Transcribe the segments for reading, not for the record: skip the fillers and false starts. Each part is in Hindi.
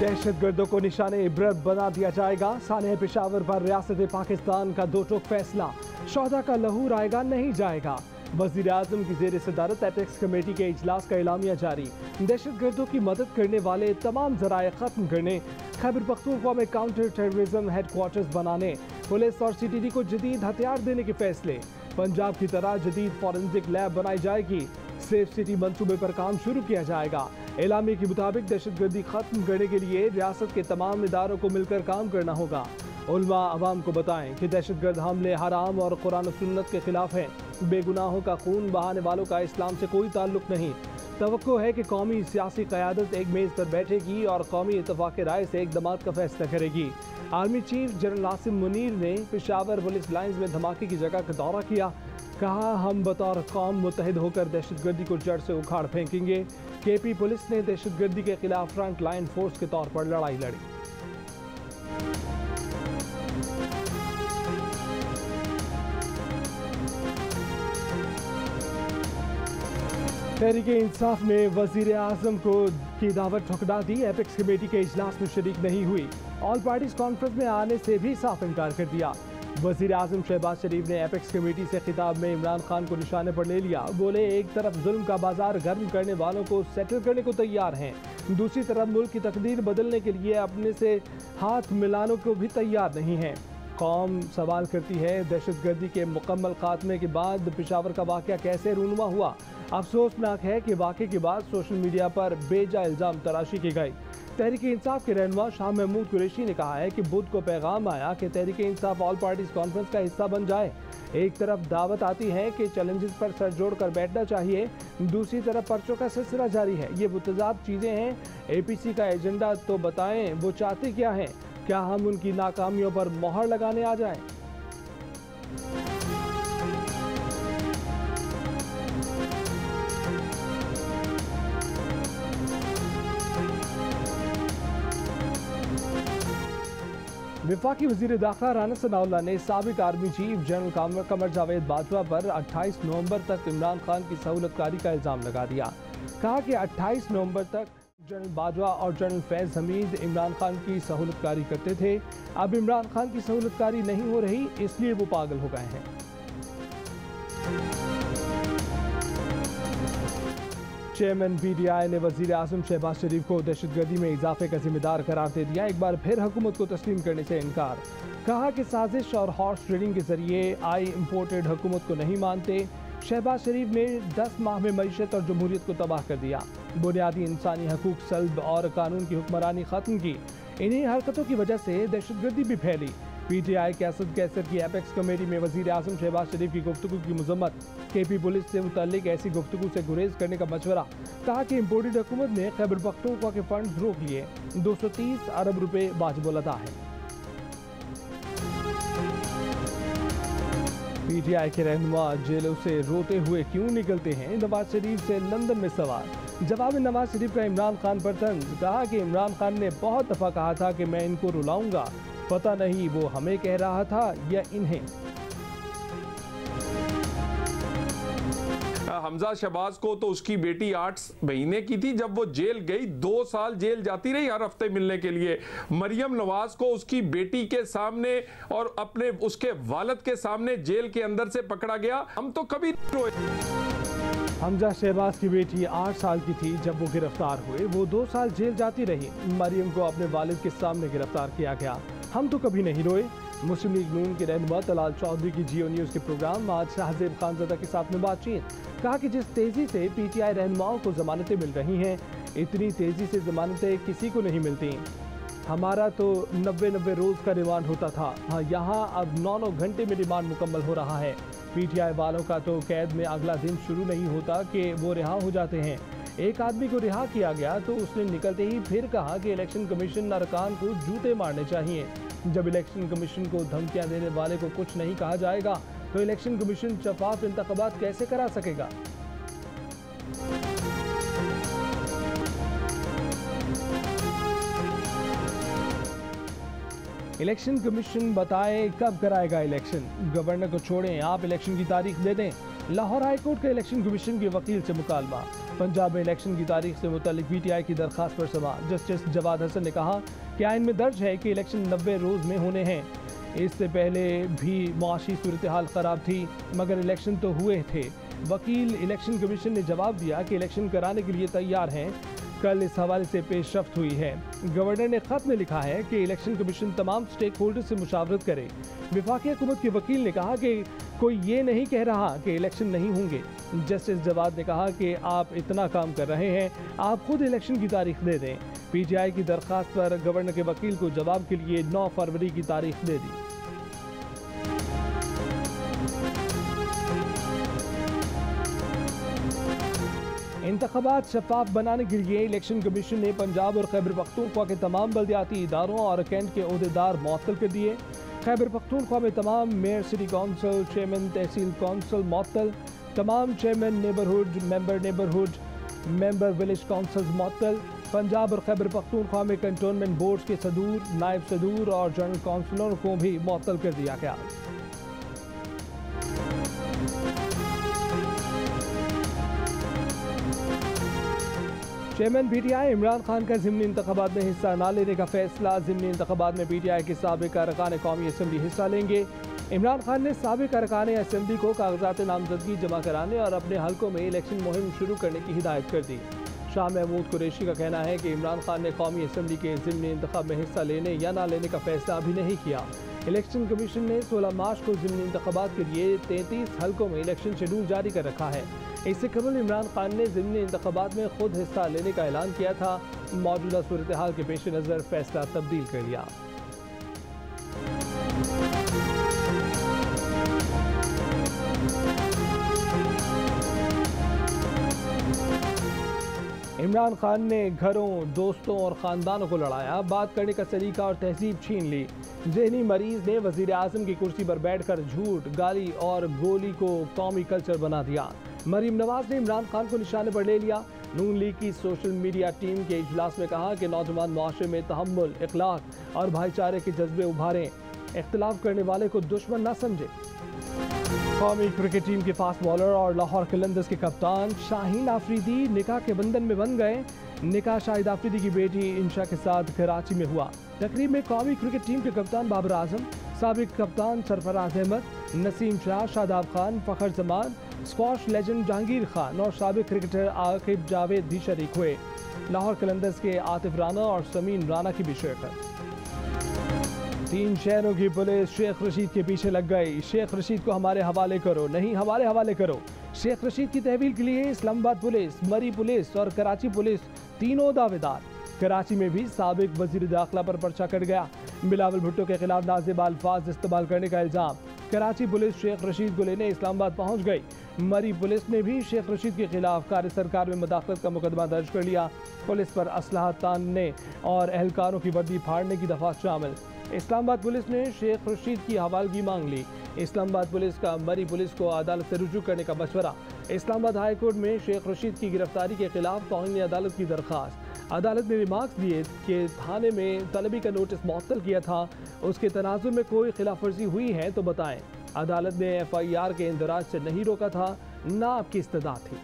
दहशतगर्दों को निशाने इबरत बना दिया जाएगा। सानिया पेशावर पर रियासत पाकिस्तान का दो टोक फैसला, शोहदा का लहू आएगा नहीं जाएगा। वजीर आजम की जेर सदारत एपेक्स कमेटी के इजलास का एलामिया जारी। दहशतगर्दों की मदद करने वाले तमाम जराए खत्म करने, खैबर पख्तूनख्वा में काउंटर टेररिज्म हेडक्वार्टर्स बनाने, पुलिस और CTD को जदीद हथियार देने के फैसले। पंजाब की तरह जदीद फॉरेंसिक लैब बनाई जाएगी। सेफ सिटी मंसूबे पर काम शुरू किया जाएगा। एलामी के मुताबिक दहशतगर्दी खत्म करने के लिए रियासत के तमाम इदारों को मिलकर काम करना होगा। उलमा अवाम को बताएं कि दहशतगर्द हमले हराम और कुरान और सुन्नत के खिलाफ हैं। बेगुनाहों का खून बहाने वालों का इस्लाम से कोई ताल्लुक नहीं। तवक्को है कि कौमी सियासी क़यादत एक मेज़ पर बैठेगी और कौमी इत्तफ़ाक़ राय से इक़दामात का फैसला करेगी। Army chief general Asim Munir ने पेशावर पुलिस लाइन्स में धमाके की जगह का दौरा किया। कहा, हम बतौर कौम मुत्तहिद होकर दहशतगर्दी को जड़ से उखाड़ फेंकेंगे। KP पुलिस ने दहशतगर्दी के खिलाफ फ्रंट लाइन फोर्स के तौर पर लड़ाई लड़ी। तहरीक इंसाफ ने वजीर आजम की दावत ठुकरा दी। एपेक्स कमेटी के इजलास में शरीक नहीं हुई। ऑल पार्टीज कॉन्फ्रेंस में आने से भी साफ इनकार कर दिया। वजीर आजम शहबाज शरीफ ने एपेक्स कमेटी से खिताब में इमरान खान को निशाने पर ले लिया। बोले, एक तरफ जुल्म का बाजार गर्म करने वालों को सेटल करने को तैयार हैं, दूसरी तरफ मुल्क की तकदीर बदलने के लिए अपने से हाथ मिलाने को भी तैयार नहीं है। कौम सवाल करती है, दहशतगर्दी के मुकम्मल खात्मे के बाद पेशावर का वाक़या कैसे रूनुमा हुआ। अफसोसनाक है कि वाक़े के बाद सोशल मीडिया पर बेजा इल्ज़ाम तराशी की गई। तहरीक इंसाफ के रहनुमा शाह महमूद कुरैशी ने कहा है कि बुध को पैगाम आया कि Tehreek Insaf all parties conference का हिस्सा बन जाए। एक तरफ दावत आती है कि चैलेंजेस पर सर जोड़ कर बैठना चाहिए, दूसरी तरफ पर्चों का सिलसिला जारी है। ये मुतजाद चीज़ें हैं। APC का एजेंडा तो बताएं, वो चाहते क्या हैं? क्या हम उनकी नाकामियों पर मोहर लगाने आ जाएं? वफाकी वज़ीर दाखिला राना सनाउल्लाह ने साबिक army chief general Qamar Javed Bajwa पर 28 नवंबर तक इमरान खान की सहूलतकारी का इल्ज़ाम लगा दिया। कहा कि 28 नवंबर तक जनरल बाजवा और जनरल फैज़ हमीद इमरान खान की सहूलतकारी करते थे। अब इमरान खान की सहूलतकारी नहीं हो रही, इसलिए वो पागल हो गए हैं। चेयरमैन PTI ने वज़ीर आज़म शहबाज शरीफ को दहशतगर्दी में इजाफे का जिम्मेदार करार दे दिया। एक बार फिर हुकूमत को तस्लीम करने से इनकार। कहा कि साजिश और हॉर्स ट्रेडिंग के जरिए आई इम्पोर्टेड हुकूमत को नहीं मानते। शहबाज शरीफ ने 10 माह में मईशत और जमहूरियत को तबाह कर दिया, बुनियादी इंसानी हकूक सल्ब और कानून की हुक्मरानी खत्म की। इन्हीं हरकतों की वजह से दहशतगर्दी भी फैली। PTI के असद कैसर की एपेक्स कमेटी में वज़ीर आज़म शहबाज शरीफ की गुफ्तगू की मजम्मत। KP पुलिस से मुताल्लिक ऐसी गुफ्तगू से गुरेज करने का मशवरा। कहा कि इम्पोर्टेड हुकूमत ने खैबर पख्तूनख्वा के फंड रोक लिए। 230 अरब रुपए वाजिब अदा है। PTI के रहनुमा जेलों से रोते हुए क्यों निकलते हैं? नवाज शरीफ से लंदन में सवाल। जवाब में नवाज शरीफ का इमरान खान पर तंज। कहा कि इमरान खान ने बहुत दफ़ा कहा था कि मैं इनको रुलाऊंगा, पता नहीं वो हमें कह रहा था या इन्हें। हमजा शहबाज को तो उसकी बेटी 8 महीने की थी जब वो जेल गई, 2 साल जेल जाती रही हर हफ्ते मिलने के लिए। मरियम नवाज को उसकी बेटी के सामने और अपने उसके वालिद के सामने जेल के अंदर से पकड़ा गया। हम तो कभी नहीं रोए। हमजा शहबाज की बेटी 8 साल की थी जब वो गिरफ्तार हुए। वो 2 साल जेल जाती रही। मरियम को अपने वालिद के सामने गिरफ्तार किया गया। हम तो कभी नहीं रोए। मुस्लिम लीग नून के रहनुमा तलाल चौधरी की जियो न्यूज़ के प्रोग्राम आज शाहजेब खानज़दा के साथ में बातचीत। कहा कि जिस तेज़ी से PTI रहनुमाओं को ज़मानतें मिल रही हैं, इतनी तेज़ी से ज़मानतें किसी को नहीं मिलती। हमारा तो 90 रोज़ का रिमांड होता था। हाँ, यहाँ अब 9 घंटे में रिमांड मुकम्मल हो रहा है। PTI वालों का तो कैद में अगला दिन शुरू नहीं होता कि वो रिहा हो जाते हैं। एक आदमी को रिहा किया गया तो उसने निकलते ही फिर कहा कि इलेक्शन कमीशन अरकान को जूते मारने चाहिए। जब इलेक्शन कमीशन को धमकियां देने वाले को कुछ नहीं कहा जाएगा तो इलेक्शन कमीशन शफाफ इंतखाबात कैसे करा सकेगा? इलेक्शन कमीशन बताए कब कराएगा इलेक्शन। गवर्नर को छोड़ें, आप इलेक्शन की तारीख दे दें। लाहौर हाईकोर्ट का इलेक्शन कमीशन के वकील से मुकालमा। पंजाब में इलेक्शन की तारीख से मुतल्लिक PTI की दरख्वास्त पर समाअत। जस्टिस जवाद हसन ने कहा कि आइन में दर्ज है कि इलेक्शन 90 रोज़ में होने हैं। इससे पहले भी मुआशी सूरत हाल ख़राब थी मगर इलेक्शन तो हुए थे। वकील इलेक्शन कमीशन ने जवाब दिया कि इलेक्शन कराने के लिए तैयार हैं। कल इस हवाले से पेशरफ्त हुई है। गवर्नर ने खत में लिखा है कि इलेक्शन कमीशन तमाम स्टेक होल्डर से मुशावरत करे। वफाकी हुकूमत के वकील ने कहा कि कोई ये नहीं कह रहा कि इलेक्शन नहीं होंगे। जस्टिस जवाद ने कहा कि आप इतना काम कर रहे हैं, आप खुद इलेक्शन की तारीख दे दें। PTI की दरख्वास्त पर गवर्नर के वकील को जवाब के लिए 9 फरवरी की तारीख दे दी। इंतखाबात शफाफ बनाने के लिए इलेक्शन कमीशन ने पंजाब और खैबर पख्तूनख्वा के तमाम बल्दियाती इदारों और कैंट के ओहदेदार मुअत्तल कर दिए। खैबर पख्तूनख्वा में तमाम मेयर, सिटी कौंसल, चेयरमैन तहसील कौंसल मुअत्तल, तमाम chairman neighbourhood, member village councils मुअत्तल। पंजाब और खैबर पख्तूनख्वा में कंटोनमेंट बोर्ड के सदूर, नायब सदूर और जनरल काउंसलरों को भी मुअत्तल कर दिया गया। चेयरमैन PTI इमरान खान का ज़िमनी इंतखाबात में हिस्सा न लेने का फैसला। ज़िमनी इंतखाबात में PTI के साबिक़ अरकान कौमी असम्बली हिस्सा लेंगे। इमरान खान ने साबिक़ अरकान असम्बली को कागजात नामजदगी जमा कराने और अपने हलकों में इलेक्शन मुहिम शुरू करने की हिदायत कर दी। शाह महमूद कुरैशी का कहना है कि इमरान खान ने कौमी असम्बली के ज़िमनी इंतखाब में हिस्सा लेने या न लेने का फैसला अभी नहीं किया। इलेक्शन कमीशन ने 16 मार्च को ज़िमनी इंतखाबात के लिए 33 हलकों में इलेक्शन शेड्यूल जारी कर रखा है। इससे कबल इमरान खान ने ज़िमनी इंतखाबात में खुद हिस्सा लेने का ऐलान किया था। मौजूदा सूरत हाल के पेश नज़र फैसला तब्दील कर लिया। इमरान खान ने घरों, दोस्तों और ख़ानदानों को लड़ाया। बात करने का सलीका और तहजीब छीन ली। ज़हनी मरीज ने वज़ीर आज़म की कुर्सी पर बैठकर झूठ, गाली और गोली को कौमी कल्चर बना दिया। मरीम नवाज ने इमरान खान को निशाने पर ले लिया। नून लीग की सोशल मीडिया टीम के इजलास में कहा कि नौजवान मुआशरे में तहम्मुल, इखलाक और भाईचारे के जज्बे उभारें, इख्तिलाफ करने वाले को दुश्मन न समझे। कौमी क्रिकेट टीम के फास्ट बॉलर और लाहौर कलंदर्स के कप्तान शाहीन आफरीदी निकाह के बंधन में बन गए। निकाह शाहिद आफरीदी की बेटी इंशा के साथ कराची में हुआ। तकरीब में कौमी क्रिकेट टीम के कप्तान बाबर आजम, साबिक कप्तान सरफराज अहमद, नसीम शाह, शादाब खान, फखर जमान, स्क्वॉश लेजेंड जहांगीर खान और साबिक क्रिकेटर आकिब जावेद भी शरीक हुए। लाहौर कलंदर्स के आतिफ राना और समीन राना की भी शिरकत। 3 शहरों की पुलिस शेख रशीद के पीछे लग गई। शेख रशीद को हमारे हवाले करो, नहीं हमारे हवाले करो। शेख रशीद की तहवील के लिए इस्लामाबाद पुलिस, मरी पुलिस और कराची पुलिस तीनों दावेदार। कराची में भी साबिक वजीर दाखिला पर पर्चा कट गया। बिलावल भुट्टो के खिलाफ नाज़िब अल्फाज इस्तेमाल करने का इल्ज़ाम। कराची पुलिस शेख रशीद को लेने इस्लामाबाद पहुंच गई। मरी पुलिस ने भी शेख रशीद के खिलाफ कार्य सरकार में मुदाखलत का मुकदमा दर्ज कर लिया। पुलिस पर असलहा तानने और एहलकारों की वर्दी फाड़ने की दफात शामिल। इस्लामाबाद पुलिस ने शेख रशीद की हवालगी मांग ली। इस्लामाबाद पुलिस का मरी पुलिस को अदालत से रुजू करने का मशवरा। इस्लामाबाद हाई कोर्ट में शेख रशीद की गिरफ्तारी के खिलाफ तौहीन अदालत की दरख्वास्त। अदालत ने रिमार्क्स दिए कि थाने में तलबी का नोटिस मुअत्तल किया था। उसके तनाजुर में कोई खिलाफ वर्जी हुई है तो बताएं। अदालत ने FIR के इंदराज से नहीं रोका था, ना आपकी इस्तदा थी।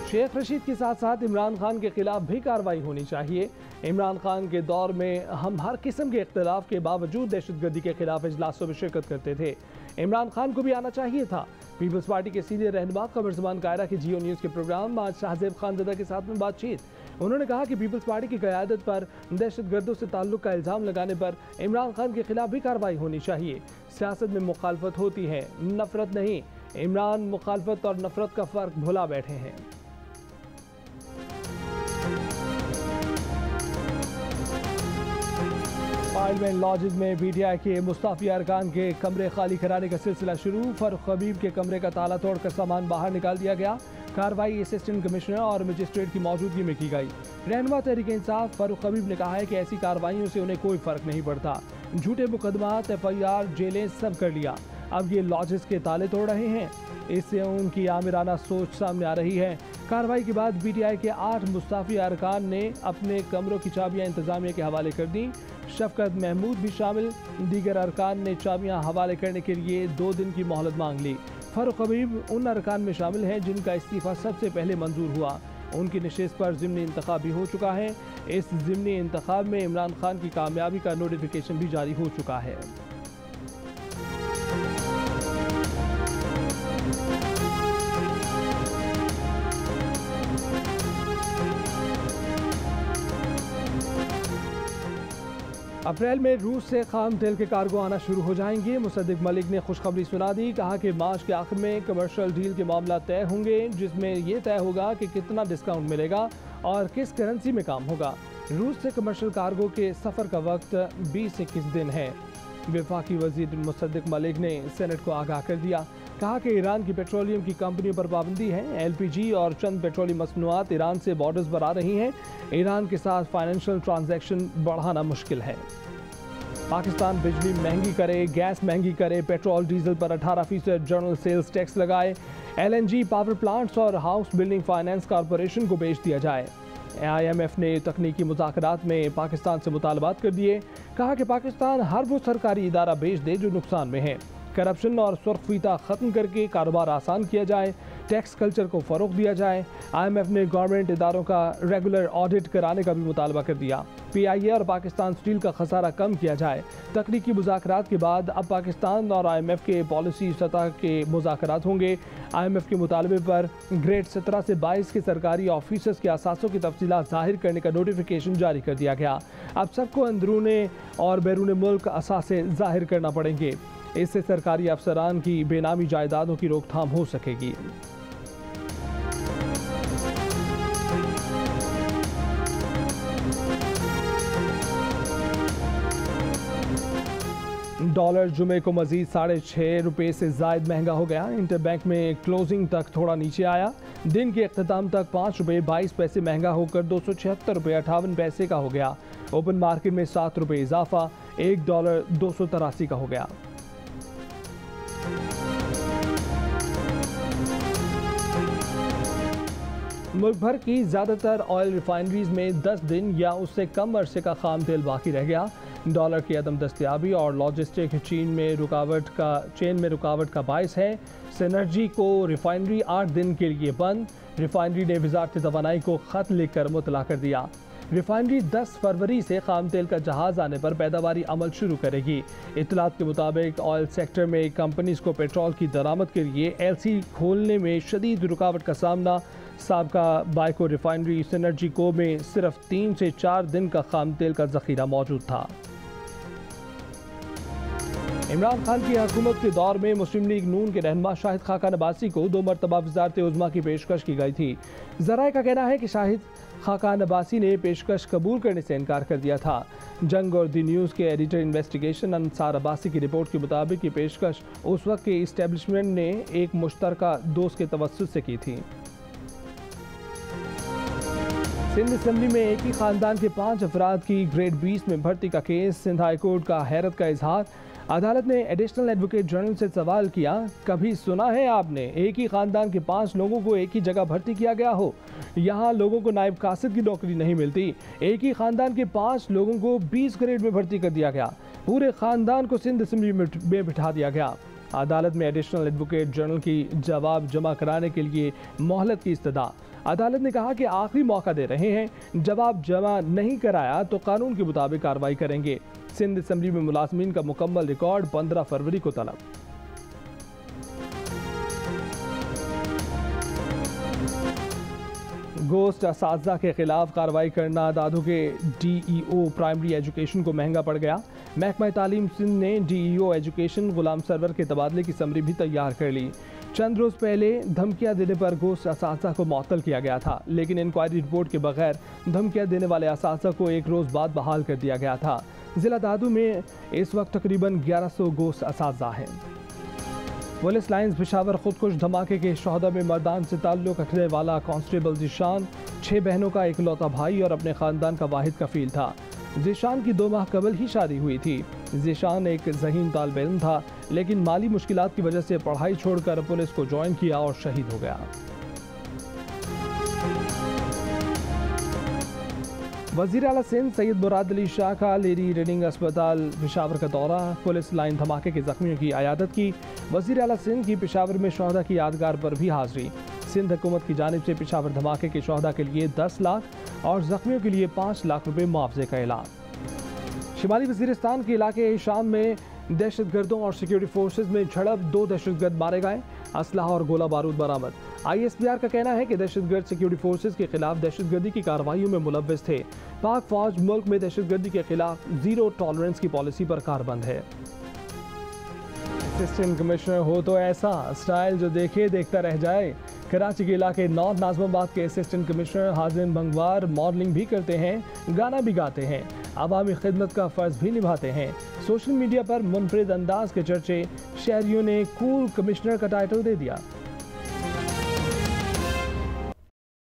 शेख रशीद के साथ साथ इमरान खान के खिलाफ भी कार्रवाई होनी चाहिए। इमरान खान के दौर में हम हर किस्म के इख्तिलाफ के बावजूद दहशतगर्दी के खिलाफ इजलासों में शिरकत करते थे। इमरान खान को भी आना चाहिए था। पीपल्स पार्टी के सीनियर रहनुमा कमर ज़मान कायरा की जियो न्यूज़ के प्रोग्राम आज शाहजेब खानज़दा के साथ में बातचीत। उन्होंने कहा कि पीपल्स पार्टी की क़यादत पर दहशतगर्दों से ताल्लुक़ का इल्ज़ाम लगाने पर इमरान खान के खिलाफ भी कार्रवाई होनी चाहिए। सियासत में मुखालफत होती है, नफरत नहीं। इमरान मुखालफत और नफरत का फ़र्क भुला बैठे हैं। पार्लियामेंट लॉजेज में PTI के मुस्ताफी अरकान के कमरे खाली कराने का सिलसिला शुरू। फारूक हबीब के कमरे का ताला तोड़कर सामान बाहर निकाल दिया गया। कार्रवाई असिस्टेंट कमिश्नर और मजिस्ट्रेट की मौजूदगी में की गई। रहनुमा तहरीक इंसाफ फारूक हबीब ने कहा है कि ऐसी कार्रवाइयों से उन्हें कोई फर्क नहीं पड़ता। झूठे मुकदमात, FIR, जेलें सब कर लिया। अब ये लॉजेस के ताले तोड़ रहे हैं। इससे उनकी आमिराना सोच सामने आ रही है। कार्रवाई के बाद पीटीआई के 8 मुस्ताफी अरकान ने अपने कमरों की चाबियां इंतजामिया के हवाले कर दी। शफकत महमूद भी शामिल। दीगर अरकान ने चाबियां हवाले करने के लिए 2 दिन की मोहलत मांग ली। फारूक हबीब उन अरकान में शामिल हैं जिनका इस्तीफा सबसे पहले मंजूर हुआ। उनकी नशिस्त पर ज़िमनी इंतखाब भी हो चुका है। इस ज़िमनी इंतखाब में इमरान खान की कामयाबी का नोटिफिकेशन भी जारी हो चुका है। अप्रैल में रूस से खाम तेल के कार्गो आना शुरू हो जाएंगे। मुसद्दिक मलिक ने खुशखबरी सुना दी। कहा कि मार्च के आखिर में कमर्शियल डील के मामला तय होंगे, जिसमें यह तय होगा कि कितना डिस्काउंट मिलेगा और किस करेंसी में काम होगा। रूस से कमर्शियल कार्गो के सफ़र का वक्त 20-21 दिन है। वफाकी वजीर मुसद्दिक मलिक ने सेनेट को आगाह कर दिया। कहा कि ईरान की पेट्रोलियम की कंपनियों पर पाबंदी है। LPG और चंद पेट्रोलियम मसनूआत ईरान से बॉर्डर्स पर आ रही हैं। ईरान के साथ फाइनेंशियल ट्रांजैक्शन बढ़ाना मुश्किल है। पाकिस्तान बिजली महंगी करे, गैस महंगी करे, पेट्रोल डीजल पर 18% जनरल सेल्स टैक्स लगाए, LNG पावर प्लांट्स और हाउस बिल्डिंग फाइनेंस कॉरपोरेशन को बेच दिया जाए। IMF ने तकनीकी मुज़ाकरात में पाकिस्तान से मुतालबात कर दिए। कहा कि पाकिस्तान हर वो सरकारी इदारा बेच दे जो नुकसान में है। करप्शन और सुर्खफीता ख़त्म करके कारोबार आसान किया जाए। टैक्स कल्चर को फ़रोग़ दिया जाए। IMF ने गवर्नमेंट इदारों का रेगुलर ऑडिट कराने का भी मुतालबा कर दिया। PIA और पाकिस्तान स्टील का खसारा कम किया जाए। तकनीकी मुज़ाकरात के बाद अब पाकिस्तान और IMF के पॉलिसी सतह के मुज़ाकरात होंगे। IMF के मुतालबे पर ग्रेड 17 से 22 के सरकारी ऑफिसर्स के असासों की तफसीलात ज़ाहिर करने का नोटिफिकेशन जारी कर दिया गया। अब सबको अंदरूने और बैरून मुल्क असासे ज़ाहिर करना पड़ेंगे। इससे सरकारी अफसरान की बेनामी जायदादों की रोकथाम हो सकेगी। डॉलर जुमे को मजीद ₹6.5 से जायद महंगा हो गया। इंटरबैंक में क्लोजिंग तक थोड़ा नीचे आया। दिन के अख्ताम तक ₹5.22 महंगा होकर $276.58 का हो गया। ओपन मार्केट में ₹7 इजाफा $1 283 का हो गया। मुल्क भर की ज़्यादातर ऑयल रिफाइनरीज में 10 दिन या उससे कम अरसे का खाम तेल बाकी रह गया। डॉलर की अदम दस्तयाबी और लॉजिस्टिक चेन में रुकावट का बायस है। सिनर्जी को रिफाइनरी 8 दिन के लिए बंद। रिफाइनरी ने वज़ारत तवानाई को ख़त लिखकर मुतला कर दिया। रिफाइनरी 10 फरवरी से खाम तेल का जहाज़ आने पर पैदावारी अमल शुरू करेगी। इत्तलात के मुताबिक ऑयल सेक्टर में कंपनीज को पेट्रोल की दरामद के लिए LC खोलने में शदीद रुकावट का सामना। साबका बाइको रिफाइनरी सिनर्जी को में सिर्फ 3 से 4 दिन का खाम तेल का जखीरा मौजूद था। इमरान खान की हुकूमत के दौर में मुस्लिम लीग नून के रहनुमा शाहिद खाकान अब्बासी को 2 मरतबा वज़ारत उज़्मा की पेशकश की गई थी। ज़राए का कहना है कि शाहिद खाकान अब्बासी ने पेशकश कबूल करने से इनकार कर दिया था। जंग और दी न्यूज़ के एडिटर इन्वेस्टिगेशन अंसार अब्बासी की रिपोर्ट के मुताबिक ये पेशकश उस वक्त के इस्टेब्लिशमेंट ने एक मुश्तरका दोस्त के तवस्सुत से की थी। सिंध असम्बली में एक ही खानदान के 5 अफराद की ग्रेड 20 में भर्ती का केस। सिंध हाई कोर्ट का हैरत का इजहार। अदालत ने एडिशनल एडवोकेट जनरल से सवाल किया, कभी सुना है आपने एक ही खानदान के 5 लोगों को एक ही जगह भर्ती किया गया हो? यहाँ लोगों को नायब कासिद की नौकरी नहीं मिलती। एक ही खानदान के 5 लोगों को 20 ग्रेड में भर्ती कर दिया गया। पूरे खानदान को सिंध असम्बली में बिठा दिया गया। अदालत में एडिशनल एडवोकेट जनरल की जवाब जमा कराने के लिए मोहलत की इस्तदा। अदालत ने कहा कि आखिरी मौका दे रहे हैं, जवाब जमा नहीं कराया तो कानून के मुताबिक कार्रवाई करेंगे। सिंध असम्बली में मुलाजमीन का मुकम्मल रिकॉर्ड 15 फरवरी को तलब। गोश्त असातिज़ा के खिलाफ कार्रवाई करना दादू के DEO प्राइमरी एजुकेशन को महंगा पड़ गया। महकमा तालीम सिंध ने DEO एजुकेशन गुलाम सरवर के तबादले की समरी भी तैयार कर ली। चंद रोज़ पहले धमकियां देने पर गोश्त असातिज़ा को मुअत्तल किया गया था, लेकिन इंक्वायरी रिपोर्ट के बगैर धमकियां देने वाले असातिज़ा को 1 रोज़ बाद बहाल कर दिया गया था। ज़िला दादू में इस वक्त तकरीबन 1100 गोश्त असातिज़ा हैं। पुलिस लाइन्स पेशावर खुदकुश धमाके के शोहदा में मर्दान से ताल्लुक़ रखने वाला कांस्टेबल ज़ीशान 6 बहनों का इकलौता भाई और अपने ख़ानदान का वाहिद कफील था। ज़ीशान की 2 माह कबल ही शादी हुई थी। ज़ीशान एक ज़हीन तालिब इल्म था, लेकिन माली मुश्किलात की वजह से पढ़ाई छोड़कर पुलिस को ज्वाइन किया और शहीद हो गया। वज़ीर आला सिंध सैयद मुराद अली शाह का लेडी रीडिंग अस्पताल पेशावर का दौरा, पुलिस लाइन धमाके के जख्मियों की अयादत की। वज़ीर आला सिंध की पेशावर में शहदा की यादगार पर भी हाजिरी। सिंध हुकूमत की जानिब से पेशावर धमाके के शहदा के लिए 10 लाख और जख्मियों के लिए 5 लाख रुपए मुआवजे का ऐलान। शिमाली वज़ीरिस्तान के इलाके शाम में दहशतगर्दों और सिक्योरिटी फोर्सेज में झड़प, 2 दहशतगर्द मारे गए, असलहा और गोला बारूद बरामद। ISPR का कहना है कि दहशतगर्द सिक्योरिटी फोर्सेज के खिलाफ दहशतगर्दी की कार्रवाइयों में मुलव्विस थे। पाक फौज मुल्क में दहशतगर्दी के खिलाफ जीरो टॉलरेंस की पॉलिसी पर कारबंद है। असिस्टेंट कमिश्नर हो तो ऐसा स्टाइल जो देखे देखता रह जाए। कराची के इलाके नॉर्थ नाज़िमाबाद के असिस्टेंट कमिश्नर हाजिन भंगवार मॉडलिंग भी करते हैं, गाना भी गाते हैं, अवामी खिदमत का फ़र्ज भी निभाते हैं। सोशल मीडिया पर मुनफरिद अंदाज के चर्चे, शहरियों ने कूल कमिश्नर का टाइटल दे दिया।